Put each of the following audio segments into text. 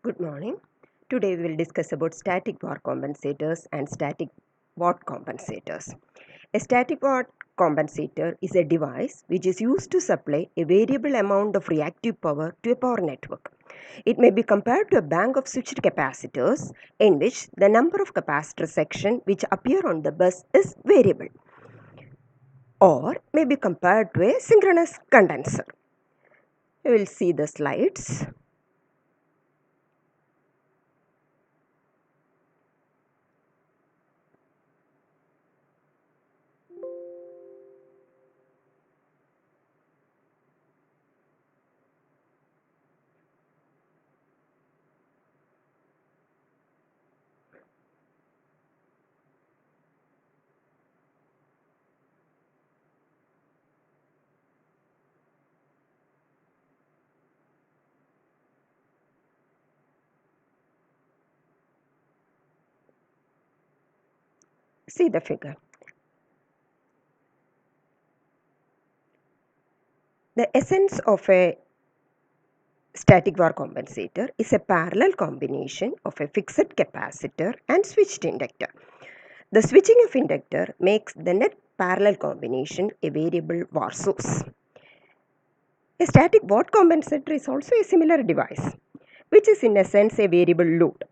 Good morning. Today we will discuss about static Watt compensators and static Watt compensators. A static Watt compensator is a device which is used to supply a variable amount of reactive power to a power network. It may be compared to a bank of switched capacitors in which the number of capacitor sections which appear on the bus is variable, or may be compared to a synchronous condenser. We will see the slides. See the figure. The essence of a static Watt compensator is a parallel combination of a fixed capacitor and switched inductor. The switching of inductor makes the net parallel combination a variable Watt source. A static Watt compensator is also a similar device, which is in essence a variable load.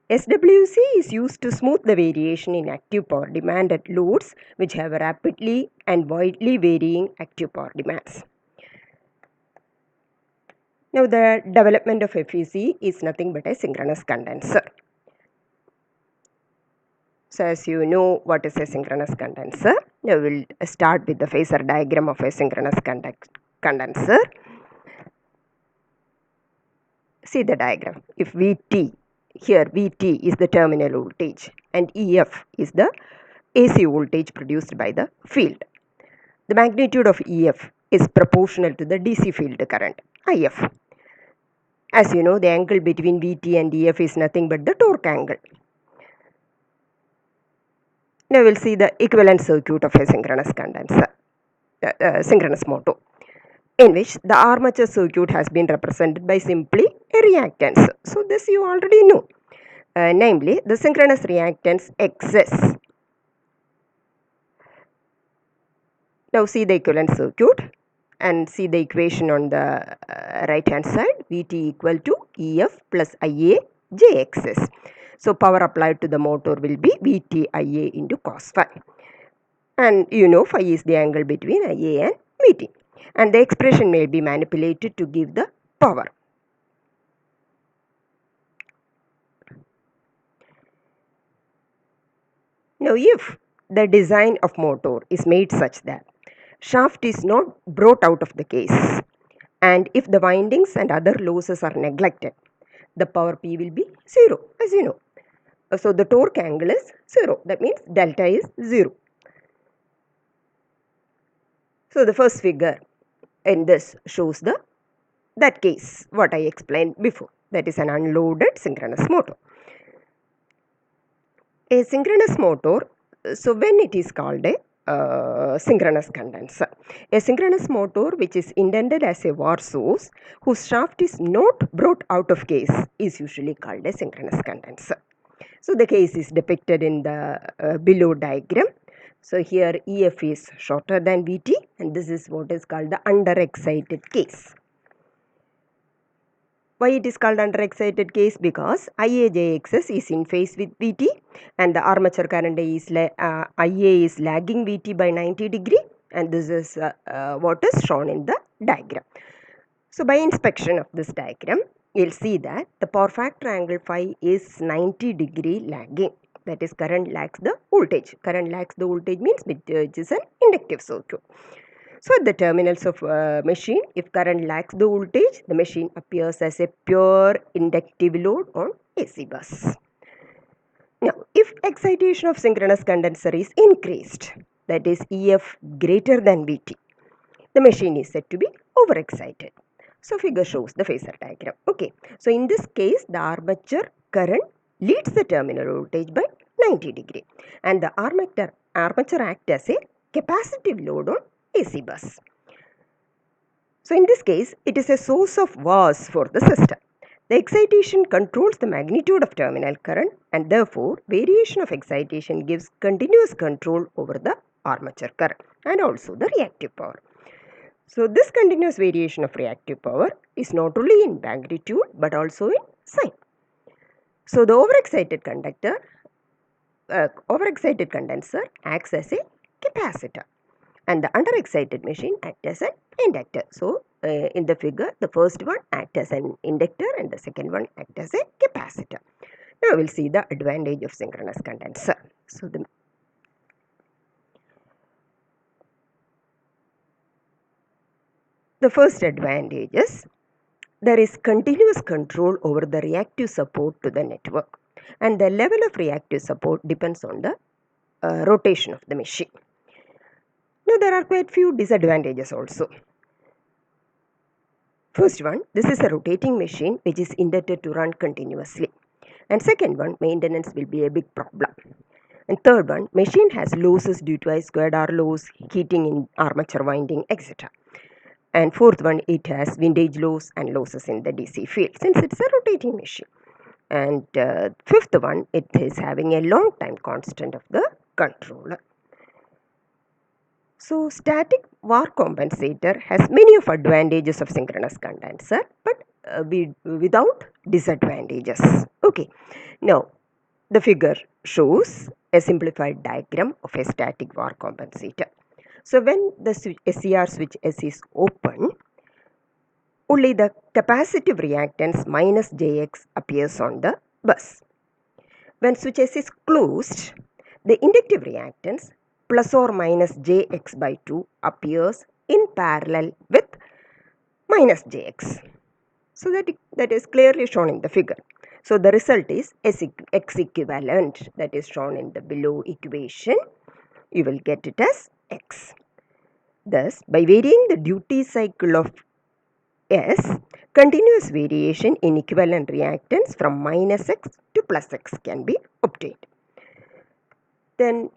SWC is used to smooth the variation in active power demand at loads which have rapidly and widely varying active power demands. Now the development of FEC is nothing but a synchronous condenser. So as you know what is a synchronous condenser, we will start with the phasor diagram of a synchronous condenser. See the diagram. If Vt, here Vt is the terminal voltage and Ef is the AC voltage produced by the field. The magnitude of Ef is proportional to the DC field current, If. As you know, the angle between Vt and Ef is nothing but the torque angle. Now we will see the equivalent circuit of a synchronous condenser, synchronous motor, in which the armature circuit has been represented by simply a reactance. So this you already know, namely the synchronous reactance Xs. Now see the equivalent circuit and see the equation on the right hand side. Vt equal to Ef plus Ia jXs. So power applied to the motor will be Vt Ia into cos phi. And you know phi is the angle between Ia and Vt. And the expression may be manipulated to give the power. Now if the design of motor is made such that shaft is not brought out of the case, and if the windings and other losses are neglected, the power P will be 0, as you know. So the torque angle is 0, that means delta is 0. So the first figure in this shows that case what I explained before, that is an unloaded synchronous motor. A synchronous motor, so when it is called a synchronous condenser, a synchronous motor which is intended as a Watt source whose shaft is not brought out of case is usually called a synchronous condenser. So the case is depicted in the below diagram. So here Ef is shorter than Vt and this is what is called the underexcited case. Why it is called underexcited case? Because IaJXS is in phase with Vt and the armature current is Ia is lagging Vt by 90 degree, and this is what is shown in the diagram. So by inspection of this diagram, you will see that the power factor angle phi is 90 degree lagging. That is, current lags the voltage. Current lags the voltage means which is an inductive circuit. So at the terminals of machine, if current lags the voltage, the machine appears as a pure inductive load on AC bus. Now, if excitation of synchronous condenser is increased, that is Ef greater than Vt, the machine is said to be overexcited. So figure shows the phasor diagram. Okay. So in this case, the armature current leads the terminal voltage by 90 degree and the armature acts as a capacitive load on AC bus. So in this case, it is a source of VAS for the system. The excitation controls the magnitude of terminal current, and therefore variation of excitation gives continuous control over the armature current and also the reactive power. So this continuous variation of reactive power is not only in magnitude but also in sign. So the overexcited condenser acts as a capacitor, and the underexcited machine acts as an inductor. So in the figure, the first one acts as an inductor and the second one acts as a capacitor. Now we will see the advantage of synchronous condenser. So the first advantage is there is continuous control over the reactive support to the network, and the level of reactive support depends on the rotation of the machine. Now there are quite few disadvantages also. First one, this is a rotating machine which is intended to run continuously. And second one, maintenance will be a big problem. And third one, machine has losses due to I squared R loss, heating in armature winding, etc. And fourth one, it has windage loss and losses in the DC field since it's a rotating machine. And fifth one, it is having a long time constant of the controller. So static VAR compensator has many of advantages of synchronous condenser, but without disadvantages. Okay, now the figure shows a simplified diagram of a static VAR compensator. So when the SCR switch S is open, only the capacitive reactance minus Jx appears on the bus. When switch S is closed, the inductive reactance plus or minus Jx by 2 appears in parallel with minus Jx. So that is clearly shown in the figure. So the result is X equivalent, that is shown in the below equation. You will get it as X. Thus, by varying the duty cycle of S, continuous variation in equivalent reactance from minus X to plus X can be obtained. Then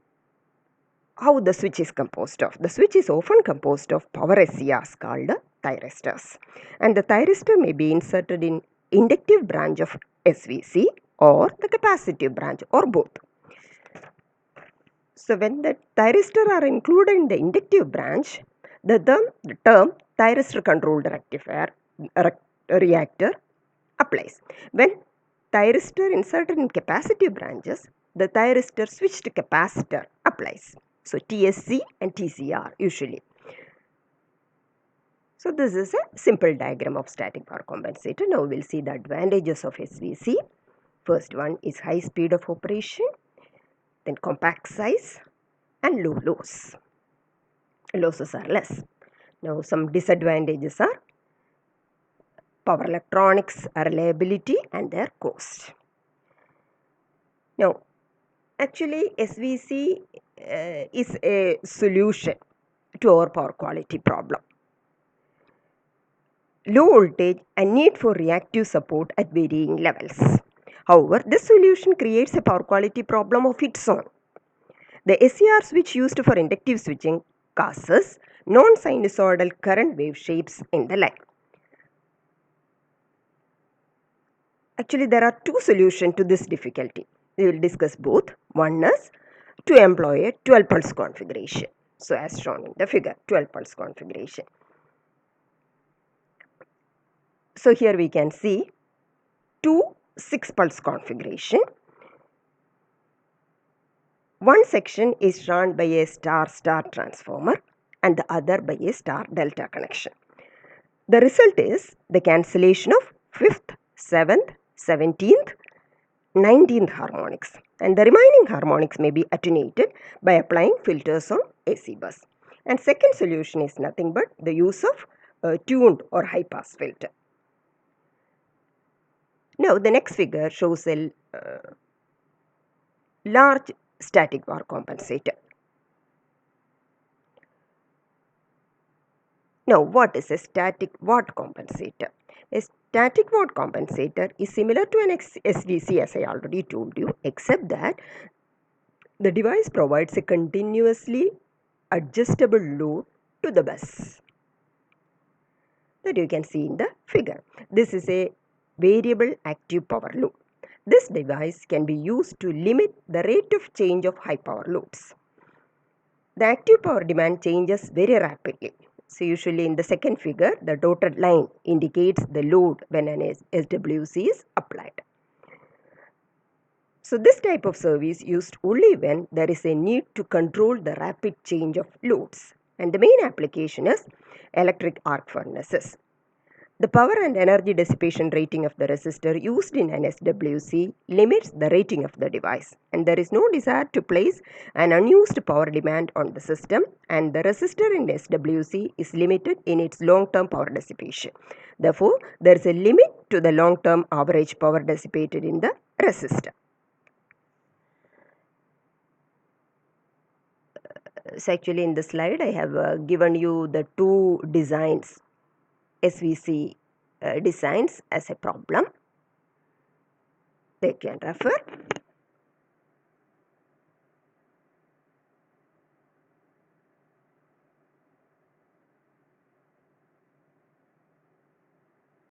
how the switch is composed of? The switch is often composed of power SCRs called thyristors, and the thyristor may be inserted in inductive branch of SVC or the capacitive branch or both. So when the thyristor are included in the inductive branch, the term thyristor controlled rectifier reactor applies. When thyristor inserted in capacitive branches, the thyristor switched capacitor applies. So TSC and TCR usually. So this is a simple diagram of static VAR compensator. Now we will see the advantages of SVC. First one is high speed of operation, then compact size and low loss. Losses are less. Now some disadvantages are power electronics, reliability and their cost. Now actually SVC is a solution to our power quality problem. Low voltage and need for reactive support at varying levels. However, this solution creates a power quality problem of its own. The SCR switch used for inductive switching causes non-sinusoidal current wave shapes in the line. Actually, there are two solutions to this difficulty. We will discuss both. One is to employ a 12 pulse configuration. So as shown in the figure, 12 pulse configuration. So here we can see two 6 pulse configuration. One section is run by a star-star transformer and the other by a star-delta connection. The result is the cancellation of 5th, 7th, 17th, 19th harmonics, and the remaining harmonics may be attenuated by applying filters on AC bus. And second solution is nothing but the use of tuned or high pass filter. Now the next figure shows a large static VAR compensator. Now what is a static Watt compensator? A static Watt compensator is similar to an SVC as I already told you, except that the device provides a continuously adjustable load to the bus that you can see in the figure. This is a variable active power load. This device can be used to limit the rate of change of high power loads. The active power demand changes very rapidly. So usually in the second figure, the dotted line indicates the load when an SWC is applied. So this type of service used only when there is a need to control the rapid change of loads. And the main application is electric arc furnaces. The power and energy dissipation rating of the resistor used in an SWC limits the rating of the device, and there is no desire to place an unused power demand on the system, and the resistor in SWC is limited in its long-term power dissipation. Therefore, there is a limit to the long-term average power dissipated in the resistor. So actually in the slide I have given you the two designs, SVC designs as a problem. They can refer.